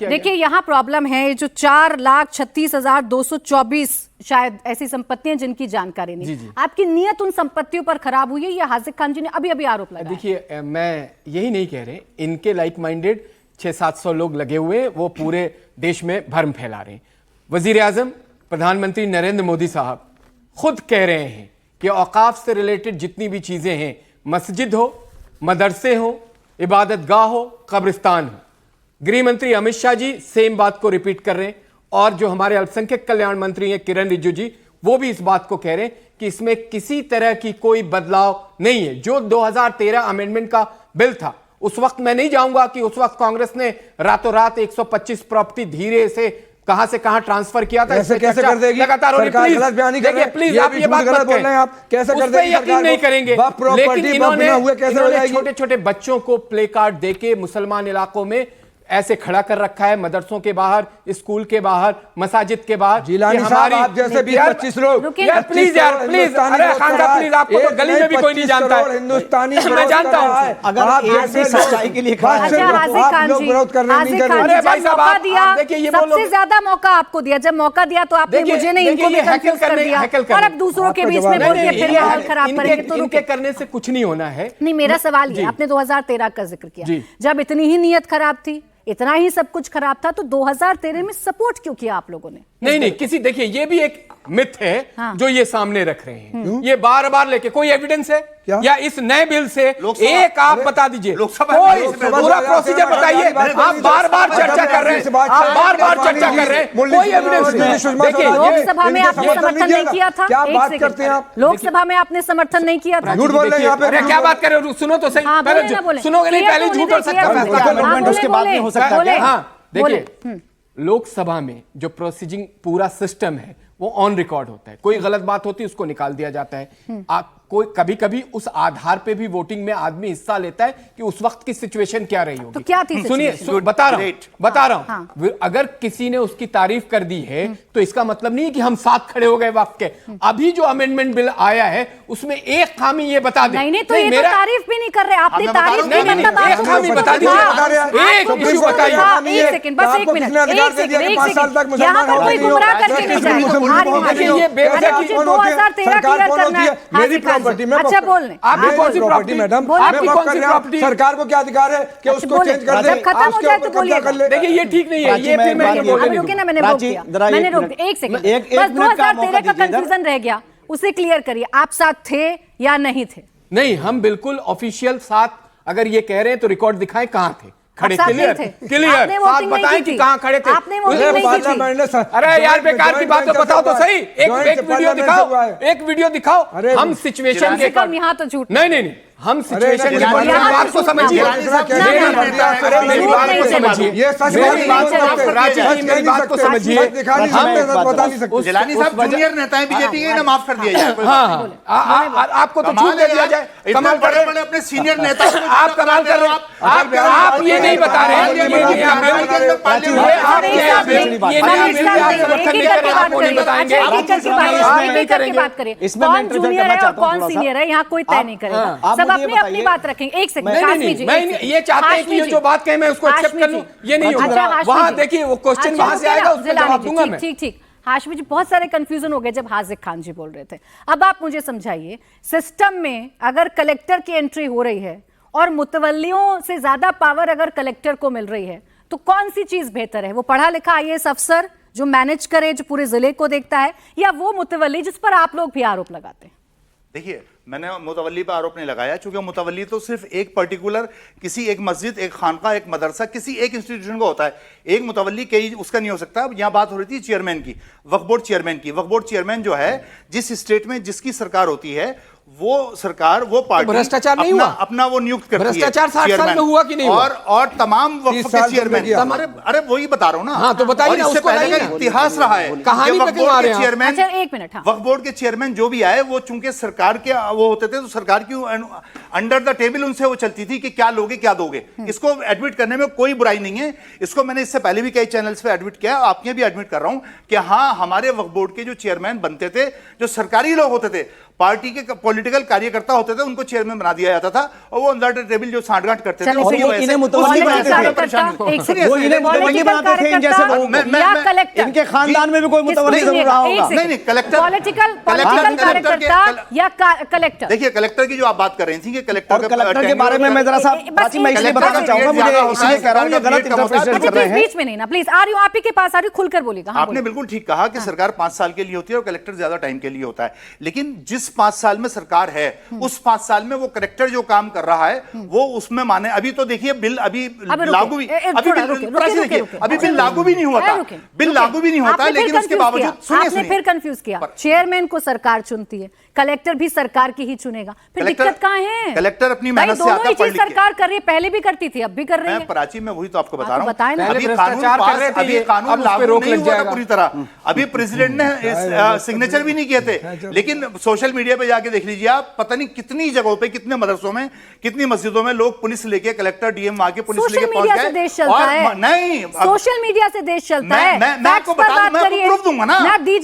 देखिए यहाँ प्रॉब्लम है, जो 4,36,224 शायद ऐसी संपत्तियां जिनकी जानकारी नहीं। आपकी नीयत उन संपत्तियों पर खराब हुई है, या हाजिक खान जी ने अभी अभी आरोप लगाया? देखिए, मैं यही नहीं कह रहे, इनके लाइक माइंडेड 600-700 लोग लगे हुए, वो पूरे देश में भ्रम फैला रहे हैं। वजीर आजम प्रधानमंत्री नरेंद्र मोदी साहब खुद कह रहे हैं कि औकाफ से रिलेटेड जितनी भी चीजें हैं, मस्जिद हो, मदरसे हो, इबादतगाह हो, कब्रिस्तान हो, गृह मंत्री अमित शाह जी सेम बात को रिपीट कर रहे हैं, और जो हमारे अल्पसंख्यक कल्याण मंत्री हैं किरण रिजिजू जी, वो भी इस बात को कह रहे हैं कि इसमें किसी तरह की कोई बदलाव नहीं है। जो 2013 अमेंडमेंट का बिल था, उस वक्त मैं नहीं जाऊंगा कि उस वक्त कांग्रेस ने रातों रात 125 प्रॉपर्टी धीरे से कहां ट्रांसफर किया था। कैसे कर देगी लगातार? प्लीज आप ये बात मत बोल रहे हैं, आप कैसे कर देंगे? यकीन नहीं करेंगे, लेकिन इन्होंने छोटे छोटे बच्चों को प्ले कार्ड देके मुसलमान इलाकों में ऐसे खड़ा कर रखा है, मदरसों के बाहर, स्कूल के बाहर, मसाजिद के बाहर। जिलानी साहब, आप जैसे 20-25 लोग, यार प्लीज, अरे खान साहब प्लीज, आपको तो गली में भी कोई नहीं जानता है, हिंदुस्तानी मैं जानता हूं। अगर आप ऐसे सच्चाई के लिए देखिए, सबसे ज्यादा मौका आपको दिया, जब मौका दिया तो आपने मुझे नहीं, इनको भी कंफ्यूज कर दिया, और अब दूसरों के बीच में बोल के फिर माहौल खराब करेंगे। तो इनके करने से कुछ नहीं होना है। नहीं, मेरा सवाल ये, आपने 2013 का जिक्र किया, जब इतनी ही नीयत खराब थी, इतना ही सब कुछ खराब था, तो 2013 में सपोर्ट क्यों किया आप लोगों ने? नहीं, किसी, देखिए ये भी एक मिथ है जो ये सामने रख रहे हैं, ये बार बार लेके। कोई एविडेंस है या इस नए बिल से एक आप बता दीजिए, कोई पूरा प्रोसीजर बताइए। आप बार बार चर्चा कर रहे हैं, आप बार बार चर्चा कर रहे हैं, कोई एविडेंस नहीं। देखिए, लोकसभा में आपने समर्थन नहीं किया था, क्या बात करते हैं आप? लोकसभा में आपने समर्थन नहीं किया था। झूठ बोल रहे हैं यहाँ पे। अरे क्या बात कर रहे हो? सुनो तो सही, पहले सुनोगे नहीं, पहले झूठ बोल सकता है, उसके बाद नहीं हो सकता क्या? हाँ, देखिए, लोकसभा में जो प्रोसीजिंग पूरा सिस्टम है वो ऑन रिकॉर्ड होता है। कोई गलत बात होती है उसको निकाल दिया जाता है। कोई कभी कभी उस आधार पे भी वोटिंग में आदमी हिस्सा लेता है कि उस वक्त की सिचुएशन क्या रही होगी। तो क्या थी? सुनिए, बता रहा हूं। अगर किसी ने उसकी तारीफ कर दी है तो इसका मतलब नहीं कि हम साथ खड़े हो गए वक्त के। अभी जो अमेंडमेंट बिल आया है उसमें एक खामी ये बता दे। नहीं, तो ये तो तारीफ भी नहीं कर रहे, आपने तारीफ की, मतलब एक खामी बता दीजिए, एक इशू बताइए। एक सेकंड, बस एक मिनट, यहाँ पर कोई गुमराह करके नहीं जाए। 2013 क्लियर करना है। प्रॉपर्टी में अच्छा बोलने आपकी कौन सी प्रॉपर्टी मैडम, आपकी मैं कौन कर सी रहा हूं, प्रॉपर्टी? सरकार को क्या अधिकार है कि उसको चेंज कर दे, जब खत्म हो जाए तो बोलिएगा। कर ले। देखिए ये ठीक नहीं है, ये फिर मैं ये बोलने नहीं रुके ना, दूंगा। मैंने रोक दिया, मैंने रोक दिया। एक सेकंड, बस 2013 का कंफ्यूजन रह गया, उसे क्लियर करिए। आप साथ थे या नहीं थे? नहीं, हम बिल्कुल ऑफिशियल साथ, अगर ये कह रहे हैं तो रिकॉर्ड दिखाएं कहाँ थे खड़े। क्लियर क्लियर साथ बताएं कि कहाँ खड़े थे। अरे यार बेकार की बात तो बताओ तो सही। एक वीडियो दिखाओ, एक वीडियो दिखाओ। हम सिचुएशन के यहाँ तो झूठ नहीं, हम सिचुएशन की बात को समझिए, मेरी बात को समझिए, मेरी बात को समझिए। जिलानी साहब जूनियर नेता है बीजेपी के, माफ कर दिया जाए। हाँ, आपको तो छूट दे दिया जाए। कमाल कर रहे हैं अपने सीनियर नेता, आप कमाल कर रहे हैं। आप ये नहीं बता रहे हैं, ये नहीं कौन जूनियर है और कौन सीनियर है, यहाँ कोई तय नहीं करेगा। सब अपनी अपनी बात रखेंगे। एक सेकंड, मैं ये चाहते हैं कि ये जो बात कहे मैं उसको एक्सेप्ट कर लूं, ये नहीं होगा। वहां देखिए वो क्वेश्चन वहां से आएगा, उसका जवाब दूंगा मैं। ठीक। हाशमी जी, बहुत सारे कंफ्यूजन हो गए जब हाजिक खान जी बोल रहे थे। अब आप मुझे समझाइए, सिस्टम में अगर कलेक्टर की एंट्री हो रही है और मुतवल्लियों से ज्यादा पावर अगर कलेक्टर को मिल रही है, तो कौन सी चीज बेहतर है? वो पढ़ा लिखा आईएएस अफसर जो मैनेज करे, जो पूरे जिले को देखता है, या वो मुतवल्ली जिस पर आप लोग भी आरोप लगाते हैं? देखिए, मैंने मुतवल्ली पर आरोप नहीं लगाया, क्योंकि मुतवल्ली तो सिर्फ एक पर्टिकुलर किसी एक मस्जिद, एक खानका, एक मदरसा, किसी एक इंस्टीट्यूशन का होता है। एक मुतवल्ली कई उसका नहीं हो सकता। अब यहाँ बात हो रही थी चेयरमैन की, वक्फ बोर्ड चेयरमैन की। वक्फ बोर्ड चेयरमैन जो है, जिस स्टेट में जिसकी सरकार होती है, वो सरकार, वो पार्टी भ्रष्टाचार नहीं हुआ, अपना वो नियुक्त करती है। भ्रष्टाचार 60 साल में हुआ कि नहीं हुआ? और तमाम वक्फ के चेयरमैन, अरे वही बता रहा हूँ ना। हाँ, तो बताइए ना, इससे उसको पहले का इतिहास रहा है। कहानी पे क्यों आ रहे हैं? चेयरमैन, अच्छा एक मिनट, वक्फ बोर्ड के चेयरमैन जो भी आए, वो चूंकि सरकार के वो होते थे, तो सरकार की अंडर द टेबल उनसे वो चलती थी कि क्या लोगे क्या दोगे। इसको एडमिट करने में कोई बुराई नहीं है। इसको मैंने इससे पहले भी कई चैनल्स पे एडमिट किया, आपके भी एडमिट कर रहा हूं कि हाँ, हमारे वक्फ बोर्ड के जो चेयरमैन बनते थे, जो सरकारी लोग होते थे, पार्टी के पॉलिटिकल कार्यकर्ता होते थे, उनको चेयरमैन बना दिया जाता था, और वो अंडर द टेबल जो सांठगांठ करते थे, इन्हें इनके खानदान में भी कोई मुतवल्ली जरूर रहा होगा। नहीं, कलेक्टर, पॉलिटिकल कार्यकर्ता या कलेक्टर। देखिए, कलेक्टर की जो आप बात कर रही थी कि कलेक्टर के बारे में मैं जरा सा मैं इसलिए बताना चाहूंगा, मुझे इसलिए कह रहा हूं, ये गलत इंटरप्रिटेशन कर रहे हैं। बीच में नहीं ना, प्लीज। आ रही हूं, आप ही के पास आ रही हूं, खुलकर बोलिएगा। आपने बिल्कुल ठीक कहा कि सरकार 5 साल के लिए होती है और कलेक्टर ज्यादा टाइम के लिए होता है। लेकिन जिस 5 साल में सरकार है, उस 5 साल में वो कलेक्टर जो काम कर रहा है, वो उसमें माने। अभी तो देखिए, बिल अभी लागू भी, अभी बिल लागू भी नहीं हुआ था, बिल लागू भी नहीं होता, लेकिन उसके बावजूद आपने फिर कंफ्यूज किया। चेयरमैन को सरकार चुनती है, कलेक्टर भी सरकार की ही चुनेगा, फिर दिक्कत कहाँ है? कलेक्टर अपनी मेहनत से आता है, सरकार कर रही है, पहले भी करती थी, अब भी कर रही है। प्राची, मैं वही तो आपको बता रहा हूँ, अभी कानून लागू नहीं हुआ था पूरी तरह। अभी प्रेसिडेंट ने सिग्नेचर भी नहीं किए थे, लेकिन सोशल मीडिया पे जाके देख लीजिए आप, पता नहीं कितनी जगहों पे, कितने मदरसों में, कितनी मस्जिदों में लोग पुलिस लेके, कलेक्टर डीएम आके पुलिस लेके पहुंच गए। देश चलता है, नहीं, सोशल मीडिया से देश चलता है। मैं आपको बता, मैं प्रूफ दूंगा ना,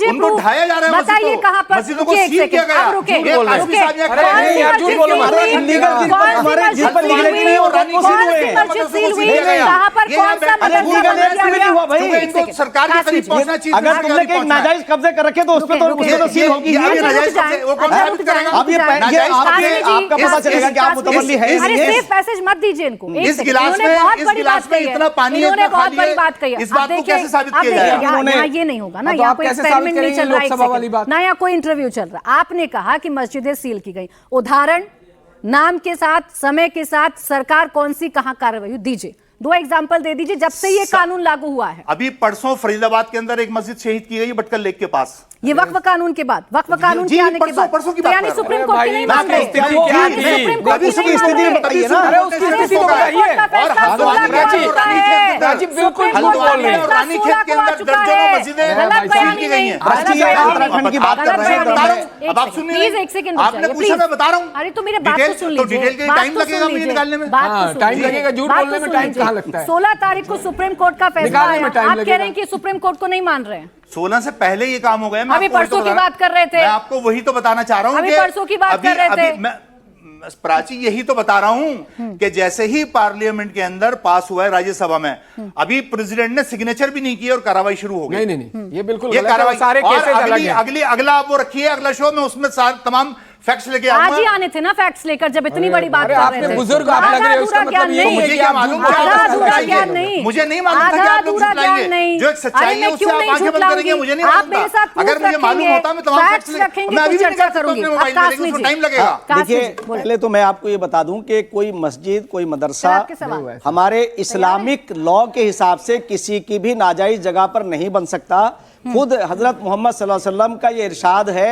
उनको ढाया जा रहा है, बताइए कहां पर मस्जिदों को सील किया गया। सरकार के करीब पहुंचना चाहिए। अगर तुमने कहीं नाजायज कब्जे कर रखे तो उसमें तो सील होगी। आपका पता चलेगा कि आप मुतवल्ली है। सेफ पैसेज मत दीजिए इनको। इस गिलास में इतना पानी, इन्होंने बहुत बड़ी बात कही है। इस बात को कैसे साबित किया जाए? ये नहीं होगा ना, यहाँ कोई एक्सपेरिमेंट नहीं चल रहा है ना, यहाँ कोई इंटरव्यू चल रहा। आपने कहा कि मस्जिदें सील की गई, उदाहरण, नाम के साथ, समय के साथ, सरकार कौन सी कहां कार्रवाई दीजिए, 2 एग्जाम्पल दे दीजिए जब से ये कानून लागू हुआ है। अभी परसों फरीदाबाद के अंदर एक मस्जिद शहीद की गई, भटकल लेक के पास। ये वक्फ कानून के बाद, वक्फ कानून के आने के बाद, परसों की बात, यानी सुप्रीम कोर्ट की नहीं मान रहे। अभी उसकी स्थिति बताइए ना। अरे उसकी स्थिति तो बताइए। रानीखेत के अंदर दर्जनों मस्जिदें सील की गई हैं। उत्तराखंड की बात कर रहे हैं। अब आप सुनिए, प्लीज एक सेकंड, आपने पूछा, मैं बता रहा हूँ। अरे तो मेरे बात तो सुन लीजिए। डिटेल के टाइम लगेगा मुझे निकालने में, टाइम लगेगा, झूठ बोलने में टाइम कहाँ लगता है? 16 तारीख को सुप्रीम कोर्ट का फैसला आया, आप कह रहे हैं कि सुप्रीम कोर्ट को नहीं मान रहे हैं। 16 से पहले ये काम हो गया। अभी परसों की बात कर रहे थे, मैं आपको वही तो बताना चाह रहा हूँ, अभी परसों की बात कर रहे थे। मैं प्राची यही तो बता रहा हूं कि जैसे ही पार्लियामेंट के अंदर पास हुआ है राज्यसभा में, अभी प्रेसिडेंट ने सिग्नेचर भी नहीं किया और कार्रवाई शुरू हो गई। नहीं, ये बिल्कुल ये कार्रवाई सारे केसेस अलग हैं। अगला आप वो रखिए, अगला शो में उसमें तमाम फैक्ट्स लेके आज आऊंगा। ही आने थे ना फैक्ट्स लेकर, जब इतनी बड़ी बात कर आपने रहे थे। बुजुर्ग आप लग रहे हो, उसका मतलब ये नहीं, मुझे क्या मालूम, आधा अधूरा ज्ञान नहीं, मुझे नहीं मालूम था कि आप लोग झुठलाएंगे। जो एक सच्चाई है उससे आप आंखें बंद करेंगे, मुझे नहीं आप मेरे मालूम साथ था। अगर मुझे मालूम होता मैं तमाम फैक्ट्स रखेंगे मैं अभी तो भी चर्चा निकाल सकता हूं करूंगी। अपने मोबाइल में, लेकिन उसको टाइम लगेगा। देखिए, पहले तो मैं आपको ये बता दूं कि कोई मस्जिद, कोई मदरसा आपके सवाल। हमारे इस्लामिक लॉ के हिसाब से किसी की भी नाजायज जगह पर नहीं बन सकता। खुद हजरत मोहम्मद सल्लल्लाहु अलैहि वसल्लम का ये इरशाद है,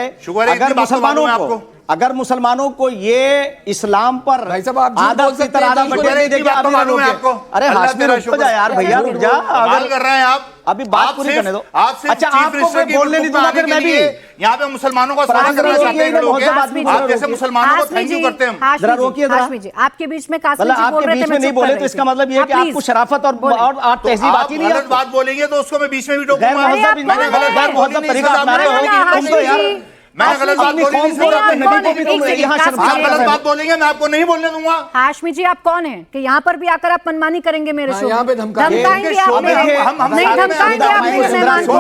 अगर मुसलमानों को ये इस्लाम पर भाई साहब, आप झूठ आदत बोल की सकते तरह हैं, आदत झूठ बढ़ने नहीं देंगे। बात तो मालूम है आपको। अरे हाशमी रुक जा यार, भैया रुक जा। कमाल कर रहे हैं आप, अभी बात पूरी करने दो। आप सिर्फ अच्छा, चीफ आपको मिनिस्टर मैं की बोलने नहीं दूंगा, फिर मैं भी यहाँ पे मुसलमानों को स्वागत करना चाहते हैं लोग। आप जैसे मुसलमानों को थैंक यू करते हैं हम। जरा रोकिए जरा। हाशमी जी, आपके बीच में कासिम मतलब जी बोल आपके रहे बीच थे, में मैं नहीं चुप बोले कर तो इसका रही थी। मतलब ये है कि आप आपको प्लीज शराफत और तहजीब आती नहीं है। गलत बात बोलेंगे तो उसको मैं बीच में भी गैर टोकूंगा। महज़ब मैंने गैर महज़ब तरीका अपना रहे हो तुम तो यार। मैंने गलत बात बोली नहीं, अपनी आप कौम को भी तुम यहाँ आप गलत बात बोलेंगे मैं आपको नहीं बोलने दूंगा। हाशमी जी, आप कौन हैं कि यहाँ पर भी आकर आप मनमानी करेंगे मेरे शो में? यहाँ पे धमकाएंगे धमकाएंगे आप शो में मेरे, हम नहीं धमकाएंगे आप मेरे मेहमान को।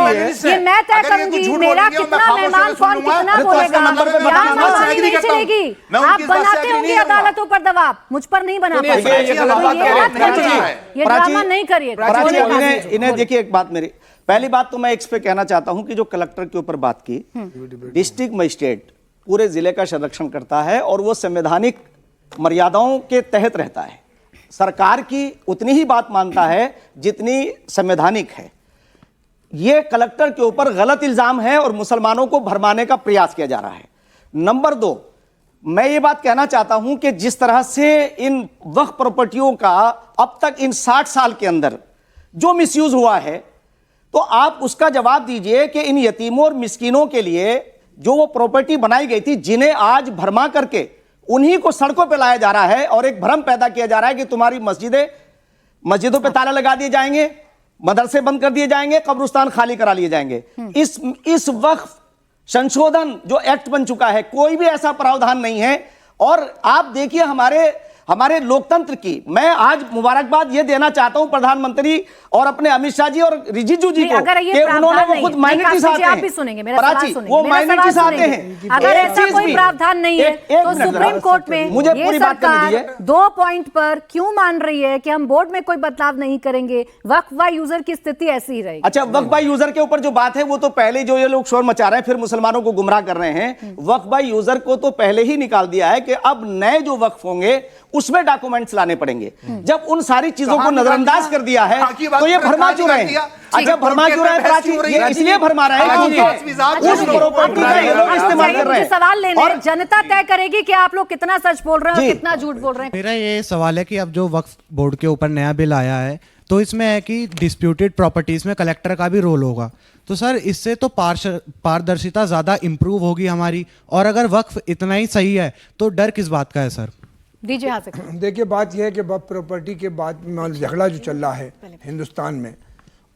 ये मैं तय करूंगी मेरा कितना मेहमान कौन कितना बोलेगा। यहाँ मनमानी नहीं चलेगी। आप बनाते होंगे अदालतों पर दबाव, मुझ पर नहीं बना पाएंगे। ये ड्रामा नहीं करिए। इन्हें देखिए, एक बात मेरी पहली बात तो मैं इस पे कहना चाहता हूं कि जो कलेक्टर के ऊपर बात की, डिस्ट्रिक्ट मजिस्ट्रेट पूरे जिले का संरक्षण करता है और वो संवैधानिक मर्यादाओं के तहत रहता है। सरकार की उतनी ही बात मानता है जितनी संवैधानिक है। ये कलेक्टर के ऊपर गलत इल्जाम है और मुसलमानों को भरमाने का प्रयास किया जा रहा है। नंबर 2, मैं ये बात कहना चाहता हूं कि जिस तरह से इन वक्फ प्रॉपर्टियों का अब तक इन 60 साल के अंदर जो मिसयूज हुआ है, तो आप उसका जवाब दीजिए कि इन यतीमों और मिस्कीनों के लिए जो वो प्रॉपर्टी बनाई गई थी, जिन्हें आज भरमा करके उन्हीं को सड़कों पे लाया जा रहा है और एक भ्रम पैदा किया जा रहा है कि तुम्हारी मस्जिदों पे ताला लगा दिए जाएंगे, मदरसे बंद कर दिए जाएंगे, कब्रिस्तान खाली करा लिए जाएंगे। इस वक्फ संशोधन जो एक्ट बन चुका है, कोई भी ऐसा प्रावधान नहीं है। और आप देखिए हमारे लोकतंत्र की मैं आज मुबारकबाद ये देना चाहता हूं प्रधानमंत्री और अपने अमित शाह जी और रिजिजू जी को कि उन्होंने वो खुद माइनॉरिटी से आते हैं। प्राची, वो माइनॉरिटी से आते हैं। अगर ऐसा कोई प्रावधान नहीं है तो सुप्रीम कोर्ट में मुझे पूरी बात करनी दीजिए। 2 पॉइंट पर क्यों मान रही है कि हम बोर्ड में कोई बदलाव नहीं करेंगे, वक्फ बाय यूजर की स्थिति ऐसी ही रहेगी? अच्छा, वक्फ बाय यूजर के ऊपर जो बात है वो तो पहले जो ये लोग शोर मचा रहे हैं, फिर मुसलमानों को गुमराह कर रहे हैं। वक्फ बाय यूजर को तो पहले ही निकाल दिया है कि अब नए जो वक्फ होंगे उसमें डॉक्यूमेंट्स लाने पड़ेंगे। जब उन सारी चीजों को नजरअंदाज कर दिया है तो ये भरमा क्यों रहे हैं? अच्छा, भरमा क्यों रहे हैं प्राची? ये इसलिए भरमा रहे हैं क्योंकि उस प्रॉपर्टी का ये लोग इस्तेमाल कर रहे हैं। सवाल लेने और जनता तय करेगी कि आप लोग कितना सच बोल रहे हैं और कितना झूठ बोल रहे हैं। मेरा ये सवाल है कि अब जो वक्फ बोर्ड के ऊपर नया बिल आया है, तो इसमें है कि डिस्प्यूटेड प्रॉपर्टीज में कलेक्टर का भी रोल होगा। तो सर, इससे तो पारदर्शिता ज्यादा इंप्रूव होगी हमारी। और अगर वक्फ इतना ही सही है तो डर किस बात का है सर? दीजिए हाथ से। देखिए, बात यह है कि वक्फ प्रॉपर्टी के बाद में झगड़ा जो चल रहा है हिंदुस्तान में,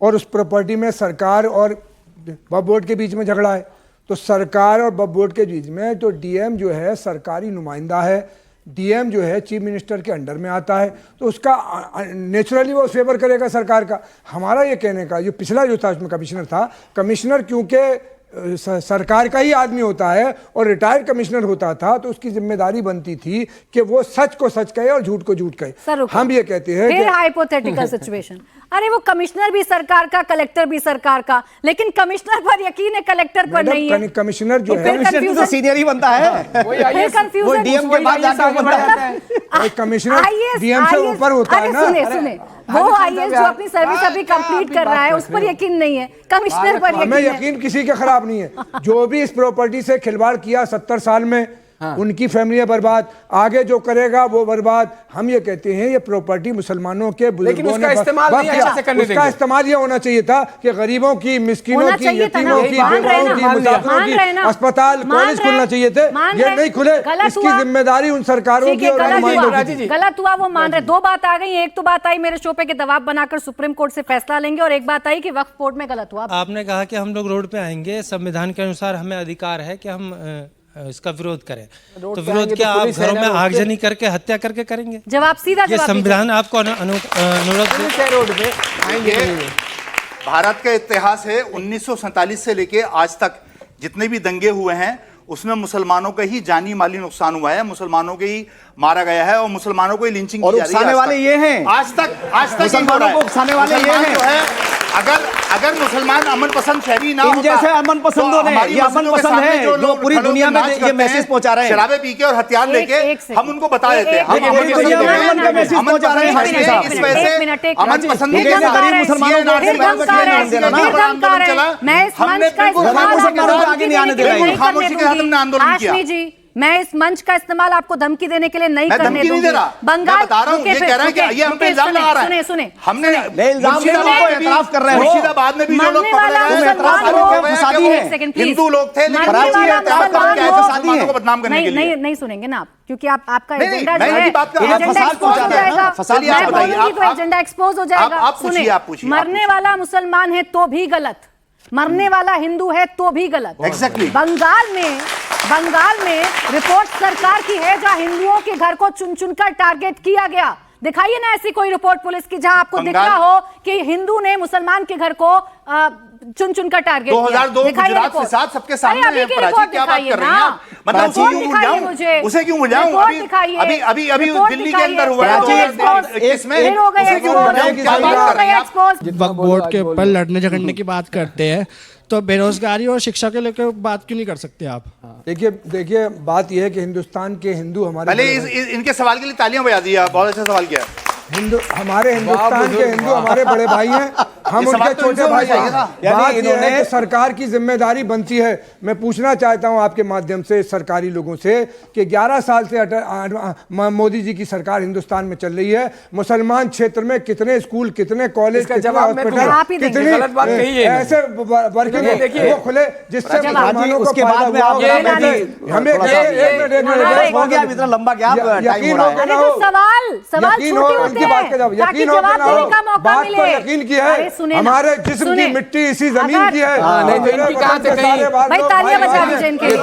और उस प्रॉपर्टी में सरकार और वक्फ बोर्ड के बीच में झगड़ा है। तो सरकार और वक्फ बोर्ड के बीच में तो डीएम जो है सरकारी नुमाइंदा है, डीएम जो है चीफ मिनिस्टर के अंडर में आता है, तो उसका नेचुरली वो फेवर करेगा सरकार का। हमारा ये कहने का जो पिछला जो था उसमें कमिश्नर क्योंकि सरकार का ही आदमी होता है और रिटायर्ड कमिश्नर होता था, तो उसकी जिम्मेदारी बनती थी कि वो सच को सच कहे और झूठ को झूठ कहे। हम ये कहते हैं फिर हाइपोथेटिकल सिचुएशन, अरे वो कमिश्नर भी सरकार का, कलेक्टर भी सरकार का, लेकिन कमिश्नर पर यकीन है, कलेक्टर पर नहीं है। कमिश्नर जो है तो सीनियर ही बनता है, वो डीएम के बाद जाके बनता है। कमिश्नर डीएम से ऊपर होता है ना। सुने, वो आईएएस जो अपनी सर्विस अभी कंप्लीट कर रहा है उस पर यकीन नहीं है, कमिश्नर पर हमें यकीन किसी के खिलाफ नहीं है। जो भी इस प्रॉपर्टी से खिलवाड़ किया 70 साल में, उनकी फैमिली बर्बाद, आगे जो करेगा वो बर्बाद। हम ये कहते हैं ये प्रॉपर्टी मुसलमानों के बुजुर्गों ने उसका इस्तेमाल ये होना चाहिए था कि गरीबों की, मिस्किनों की, यतीमों की, बेवाओं की, मुसाफिरों की अस्पताल, कॉलेज खुलना चाहिए थे। ये नहीं खुले, इसकी जिम्मेदारी उन सरकारों की। गलत हुआ वो मान रहे। 2 बात आ गई। एक तो बात आई मेरे शो पे कि दबाव बनाकर सुप्रीम कोर्ट से फैसला लेंगे, और एक बात आई कि वक्फ बोर्ड में गलत हुआ। आपने कहा कि हम लोग रोड पे आएंगे, संविधान के अनुसार हमें अधिकार है कि हम इसका विरोध करें। तो विरोध क्या आप घरों में आगजनी करके, हत्या करके करेंगे? जवाब सीधा ये संविधान आपको अनुरोध रोड पे आएंगे। भारत का इतिहास है 1947 से लेके आज तक जितने भी दंगे हुए हैं उसमें मुसलमानों का ही जानी माली नुकसान हुआ है, मुसलमानों के ही मारा गया है और मुसलमानों को ही लिंचिंग की जा रही है। उकसाने वाले ये हैं, आज तक मुसलमानों को उकसाने वाले ये हैं। अगर मुसलमान अमन पसंद शहरी ना होता, जैसे अमन पसंदों ने, ये अमन पसंद है जो पूरी दुनिया में ये मैसेज पहुंचा रहे हैं, शराबे पी के और हथियार लेके हम उनको बता देते हैं, हम पूरी दुनिया में अमन का मैसेज पहुंचा रहे हैं। इस वजह से अमन पसंद मैं इस मंच का इस्तेमाल आपको धमकी देने के लिए नहीं करने दूंगी। बंगाल बता रहा हूं, ये कह रहा है कि ये हम पे इल्जाम लगा रहा है। सुने हमने एतराफ कर रहे हैं, मुर्शिदाबाद में भी जो लोग पकड़े गए हिंदू लोग थे, लेकिन मुसलमानों को बदनाम करने के लिए नहीं सुनेंगे ना आप, क्योंकि आपका एजेंडा मैं इनकी बात कर रहा हूं, एजेंडा एक्सपोज हो जाएगा। मैं बोलूंगी तो एजेंडा एक्सपोज हो जाएगा। आप पूछिए, मरने वाला मुसलमान है तो भी गलत, मरने वाला हिंदू है तो भी गलत। Exactly. बंगाल में रिपोर्ट सरकार की है जहां हिंदुओं के घर को चुन चुनकर टारगेट किया गया। दिखाइए ना ऐसी कोई रिपोर्ट पुलिस की जहां आपको दिख रहा हो कि हिंदू ने मुसलमान के घर को चुन चुनकर टारगेट किया। 2002 गुजरात के साथ सबके सामने है। प्राची क्या बात कर रही हैं आप? मतलब उसे क्यों भुलाऊं? अभी दिल्ली के अंदर हुआ है 2021 में, उसे क्यों भुलाऊं? क्या बात कर रही हैं आप? वक्फ बोर्ड के ऊपर लड़ने झगड़ने की बात करते हैं तो बेरोजगारी और शिक्षा के लेकर बात क्यों नहीं कर सकते आप? देखिए बात यह है कि हिंदुस्तान के हिंदू हमारे पहले इनके सवाल के लिए तालियां बजा दी। बहुत अच्छा सवाल किया। हमारे हिंदुस्तान के हिंदू हमारे बड़े भाई हैं, हम उनके छोटे भाई हैं। बात यह है कि सरकार की जिम्मेदारी बनती है। मैं पूछना चाहता हूं आपके माध्यम से सरकारी लोगों से कि 11 साल से मोदी जी की सरकार हिंदुस्तान में चल रही है, मुसलमान क्षेत्र में कितने स्कूल, कितने कॉलेज, कितने हॉस्पिटल, कितनी ऐसे वर्किंग वो खुले जिससे मुसलमानों को फायदा हुआ। हमें इतना लंबा गैप टाइम हो रहा है। सवाल की बात का यकीन हो बात तो यकीन की है, हमारे जिस्म की मिट्टी इसी जमीन की है। भाई तालियां बजा दीजिए इनके लिए।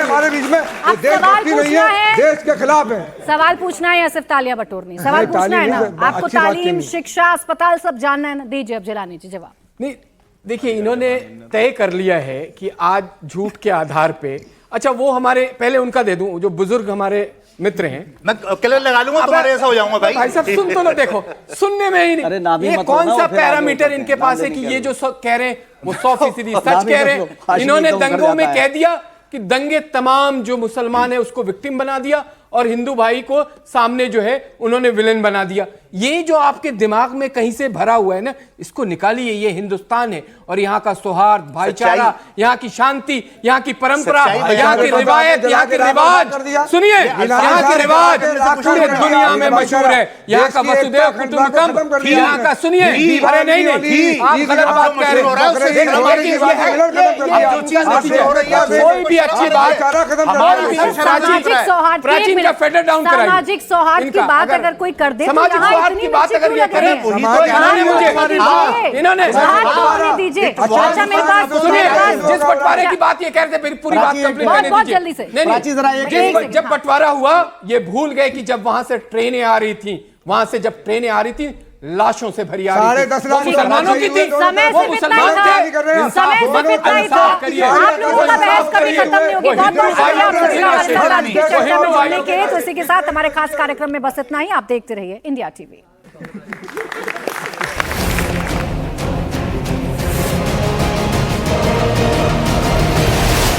हमारे बीच में देशभक्ति नहीं है, देश के खिलाफ है। सवाल पूछना है या सिर्फ तालियां बटोरनी? सवाल पूछना है ना आपको? तालीम, शिक्षा, अस्पताल सब जानना है ना? दीजिए अब जिलानी जी जवाब। नहीं देखिए, इन्होंने तय कर लिया है कि आज झूठ के आधार पे, अच्छा वो हमारे पहले उनका दे दूं, जो बुजुर्ग हमारे मित्र हैं, मैं कलर लगा लूंगा, तुम्हारे ऐसा हो जाऊंगा भाई साहब। सुन तो लो, देखो सुनने में ही नहीं, ये कौन सा पैरामीटर इनके पास है कि ये जो कह रहे हैं वो 100% सच कह रहे हैं। इन्होंने दंगों में कह दिया कि दंगे तमाम जो मुसलमान है उसको विक्टिम बना दिया और हिंदू भाई को सामने जो है उन्होंने विलेन बना दिया। ये जो आपके दिमाग में कहीं से भरा हुआ है ना, इसको निकालिए। ये हिंदुस्तान है और यहाँ का सौहार्द, भाईचारा, यहाँ की शांति, यहाँ की परंपरा, यहाँ की रिवायत, यहाँ के रिवाज, सुनिए यहाँ के रिवाज पूरे दुनिया में मशहूर है। यहाँ का वसुधैव कुटुंबकम, यहाँ का सुनिए, अरे नहीं आप गलत बात कह रहे हैं। कोई भी अच्छी बात, प्राचीन का फेडर डाउन कराइए। सामाजिक सौहार्द की बात अगर कोई कर दे, सामाजिक सौहार्द की बात अगर ये करें, इन्होंने दीजिए। अच्छा मेरी बात सुनिए, जिस बंटवारे की बात ये कह रहे थे, पूरी बात कंप्लीट करने दीजिए। जल्दी से नहीं, जब बंटवारा हुआ ये भूल गए कि जब वहां से ट्रेनें आ रही थी, वहां से जब ट्रेनें आ रही थी लाशों से भरी आ रही थी, 10.5 लाख मुसलमानों की थी, वो मुसलमान थे। समय से कितना ही था, आप लोगों का बहस कभी खत्म नहीं होगी। बहुत बहुत शुक्रिया आपका। तो इसी के साथ हमारे खास कार्यक्रम में बस इतना ही। आप देखते रहिए इंडिया टीवी।